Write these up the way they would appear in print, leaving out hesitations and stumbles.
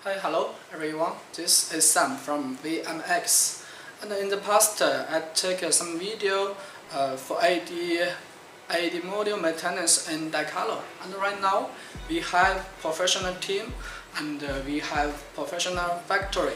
Hi, hello everyone. This is Sam from VMX. And in the past, I took some video for AD module maintenance in color. And right now, we have professional team and we have professional factory.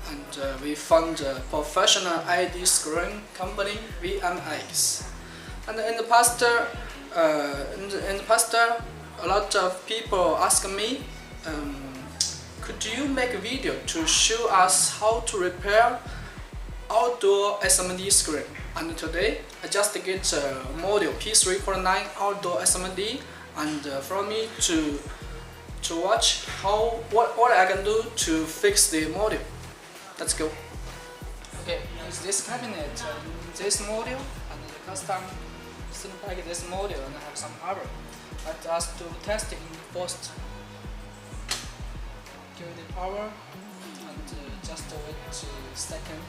And we found a professional AD screen company VMX. And in the past, a lot of people ask me, could you make a video to show us how to repair outdoor SMD screen? And today I just get a module P349 outdoor SMD, and for me to watch what I can do to fix the module. Let's go. Okay, is this cabinet this module and the custom pack this module and I have some error. Let us to test it first. Give it the power and just wait a second.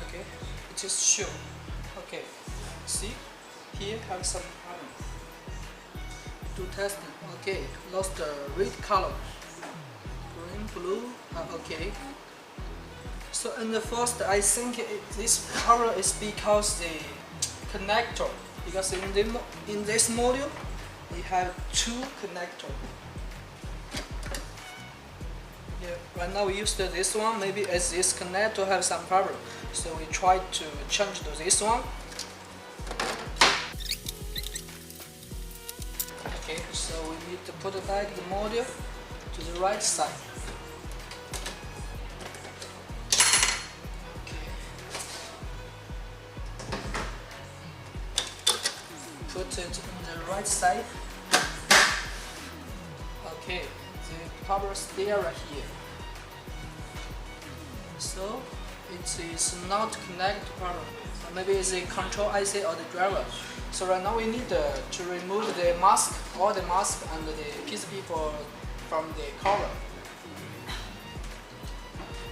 Okay, it is show. Okay, see here have some error. To test it. Okay, lost the red color. Green, blue. Okay. So in the first, I think this color is because the connector. Because in this module, we have two connectors. Yeah, right now we use this one. Maybe as this connector have some problem, so we try to change to this one. Okay, so we need to put back the module to the right side. Put it on the right side. Okay, the power still right here. So it is not connected to power. Maybe it's the control IC or the driver. So right now we need to remove the mask, all the mask and the PCB from the cover.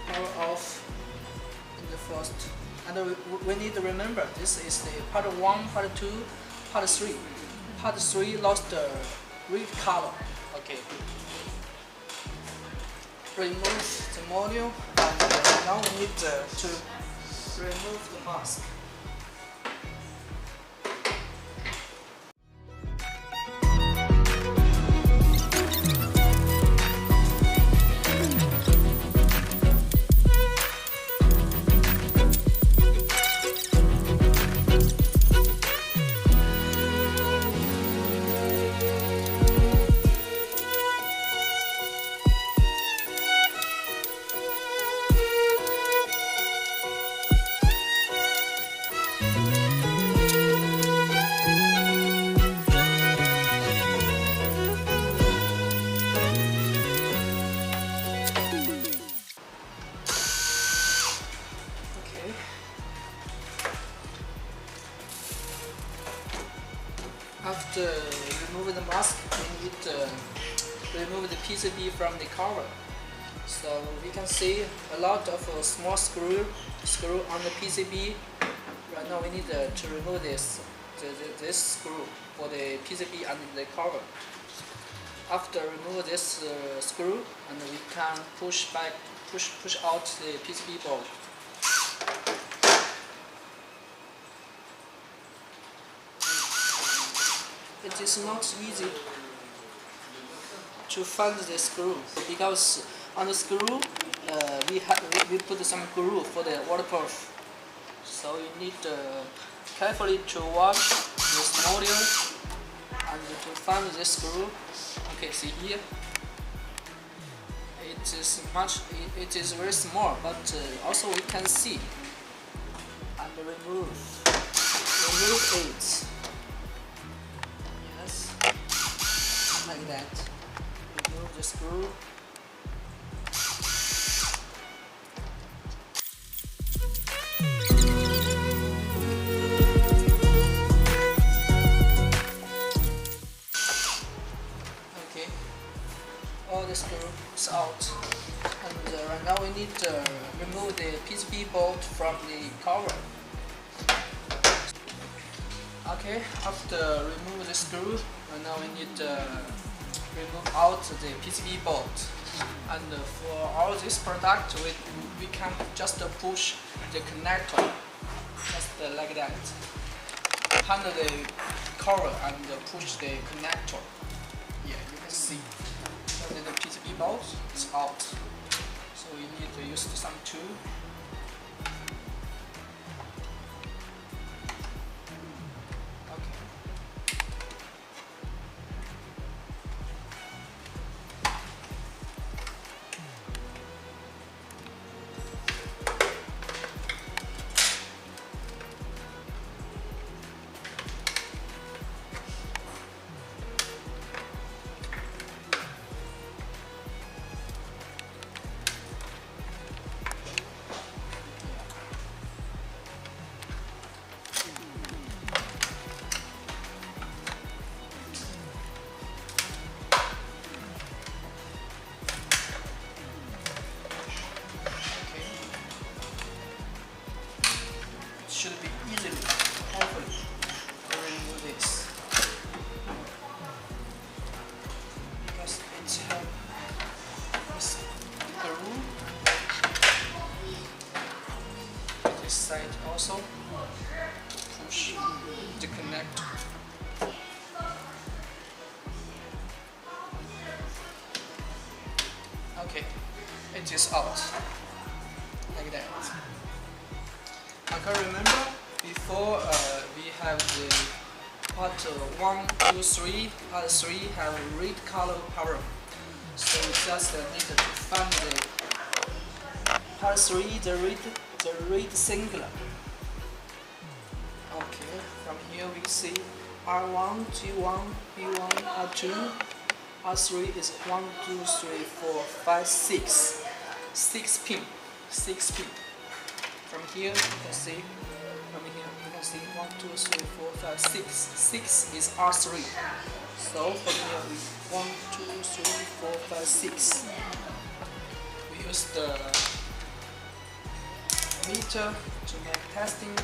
Power off in the first. And we need to remember this is the part 1, part 2, part 3. Part 3 lost the red color. Okay. Remove the module and now we need to remove the mask. After removing the mask, we need to remove the PCB from the cover. So we can see a lot of small screw on the PCB. Right now we need to remove this screw for the PCB and the cover. After remove this screw, and we can push out the PCB board. It is not easy to find the screw because on the screw we put some glue for the waterproof. So you need carefully to wash this module and to find the screw. Okay, see here. It is very small, but also we can see and remove it. Like that. Remove the screw. Okay. All the screws out. And right now we need to remove the PCB bolt from the cover. Okay, after remove the screw, now we need remove out the PCB board. And for all this product, we can just push the connector, just like that. Handle the cover and push the connector. Yeah, you can see. So the PCB board is out. So we need to use some tool. Should be easily, hopefully, to remove this because it has glue. This side also push the connector. Okay, it is out like that. I can remember before we have the part 1, 2, 3, part 3 have red color power. So we just need to find the part 3, the red singular. Okay, from here we see R1, T1, P1, R2, R3 is 1, 2, 3, 4, 5, 6. 6 pin. From here you can see, 1, 2, 3, 4, 5, 6. 6 is R3. So from here we 1, 2, 3, 4, 5, 6. We use the meter to make testing.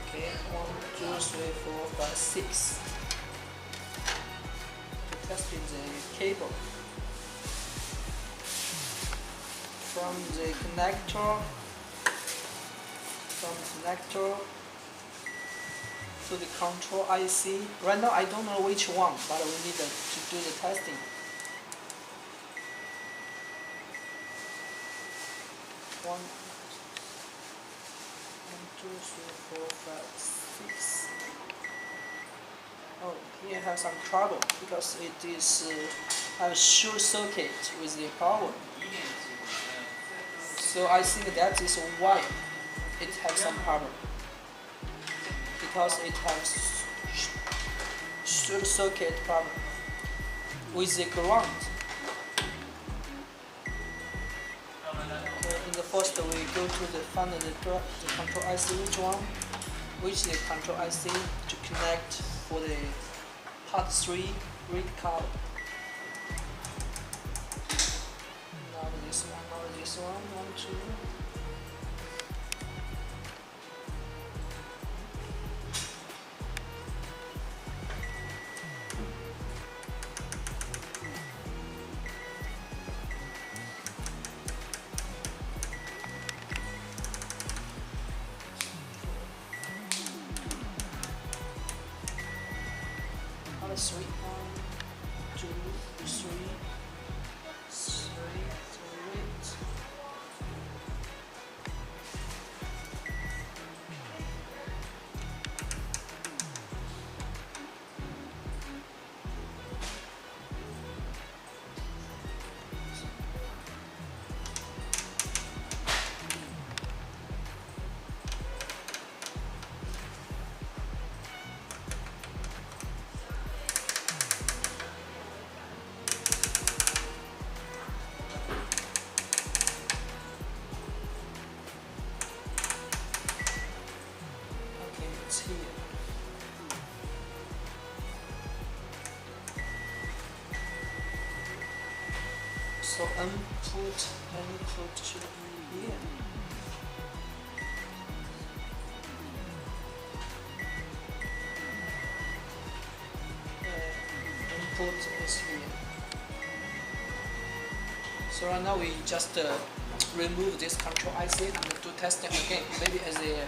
Okay, 1, 2, 3, 4, 5, 6. Testing the cable. From the connector to the control IC. Right now I don't know which one, but we need to do the testing. One, 2, 3, 4, 5, 6. Oh, here has some trouble because it is have short circuit with the power. So I think that is why it has some problem, because it has short circuit problem with the ground. In the first we go to the find the control IC, which the control IC to connect for the part 3 red color. Not this one, 1, 2. Part 3, 1, 2, 3. Here. So input should be here. input is here. So right now we just remove this control IC and do testing again, maybe as a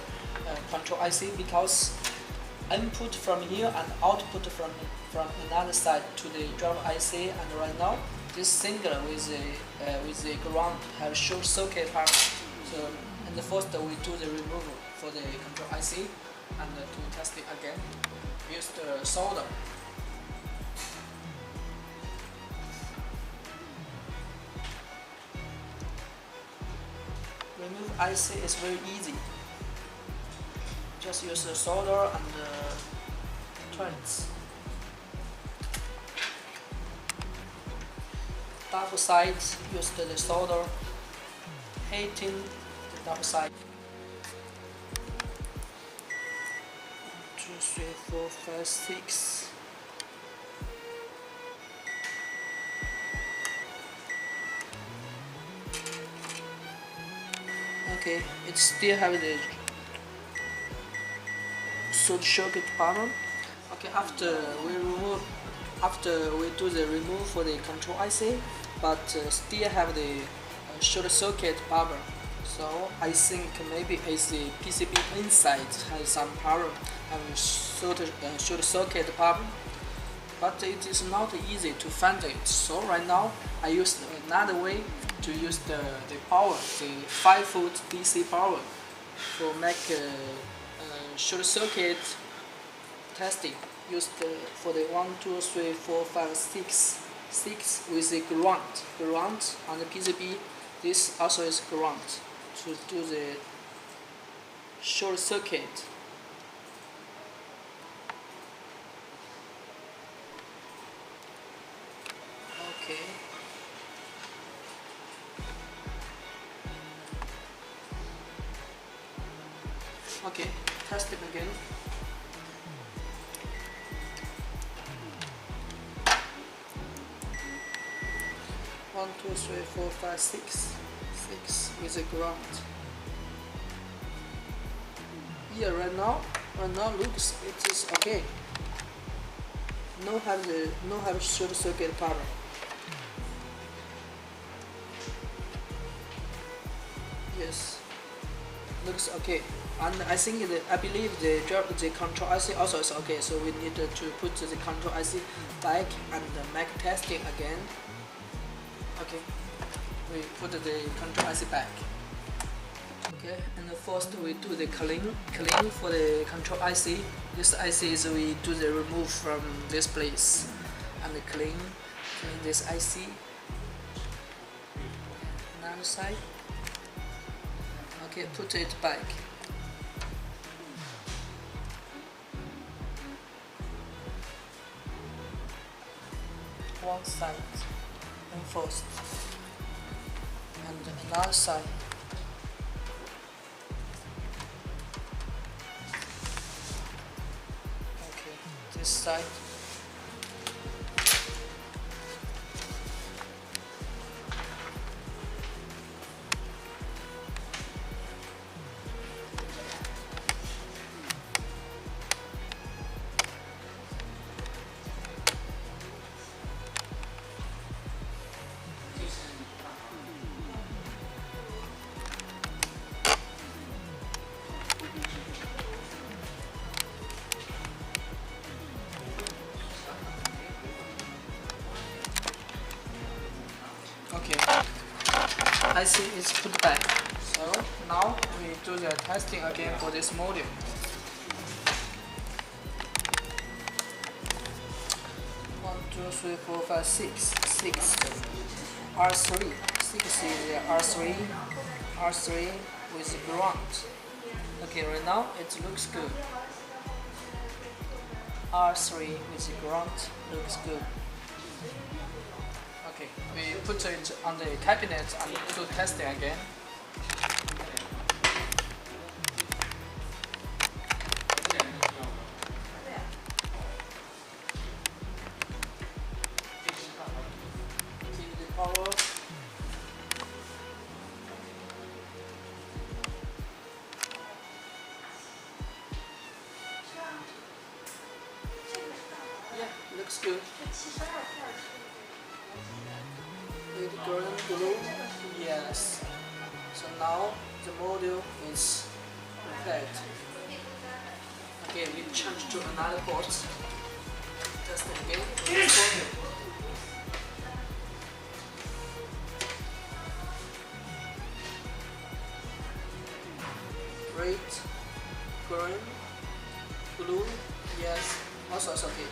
control IC, because input from here and output from another side to the driver IC, and right now this single with the ground have short circuit power. So and the first we do the removal for the control IC, and to test it again, use the solder. Remove IC is very easy. Just use the solder and turns. Double side, use the solder, hitting the double side. 1, 2, 3, 4, 5, 6. Okay, it still have the short circuit pattern. Okay, after we do the remove for the control IC, but still have the short circuit problem. So I think maybe it's the PCB inside has some problem, have short circuit problem. But it is not easy to find it. So right now I use another way to use the power, the 5-volt DC power, for make short circuit testing. Use for the 1, 2, 3, 4, 5, 6 with the ground on the PCB. This also is ground to do the short circuit. Okay. Okay, test it again. One, two, three, four, five, 6 with the ground. Yeah, right now looks it is okay. No have short circuit power. Yes, looks okay. And I believe the control IC also is okay. So we need to put the control IC back and make testing again. Okay, we put the control IC back. Okay, and first we do the clean for the control IC. This IC is we do the remove from this place and clean this IC. Another side. Okay, put it back. One side and first, and another side. Okay, this side. Okay, IC is put back. So now we do the testing again for this module. One, two, three, four, five, 6. R3. 6 is the R3 with ground. Okay, right now it looks good. R3 with ground looks good. Okay, we put it on the cabinet and do testing again. Keep the power. Yeah, looks good. blue, yes. So now the module is repaired. Okay, we change to another port. Test it again. Red, green, blue, yes, also it's okay.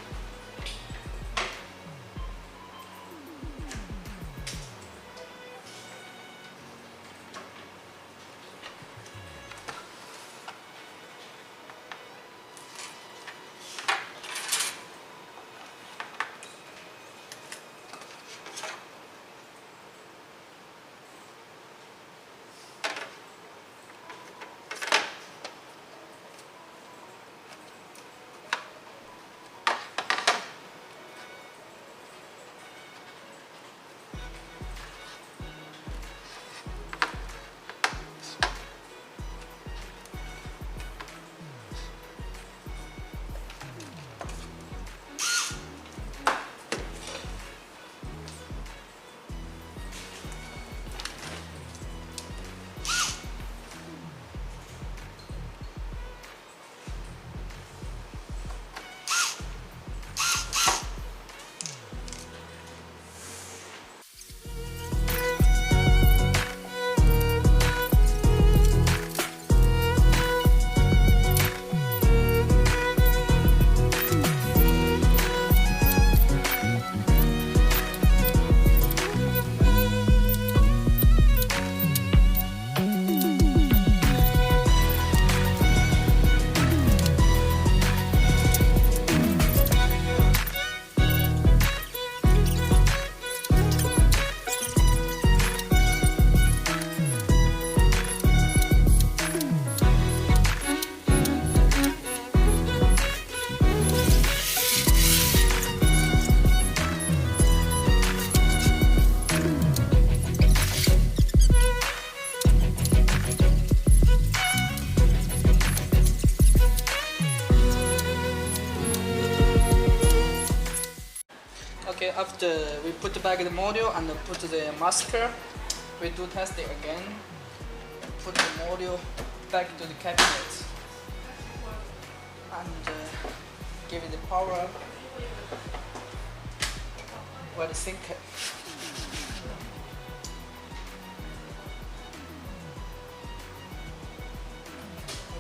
Okay, after we put back the module and put the masker, we do testing again. Put the module back to the cabinet and give it the power where the sink.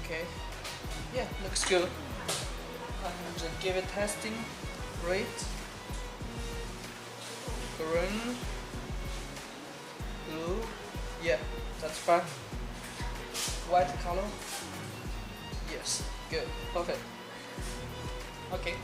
Okay, yeah, looks good. And give it testing rate. Green, blue, yeah, that's fine. White color, yes, good, perfect. Okay.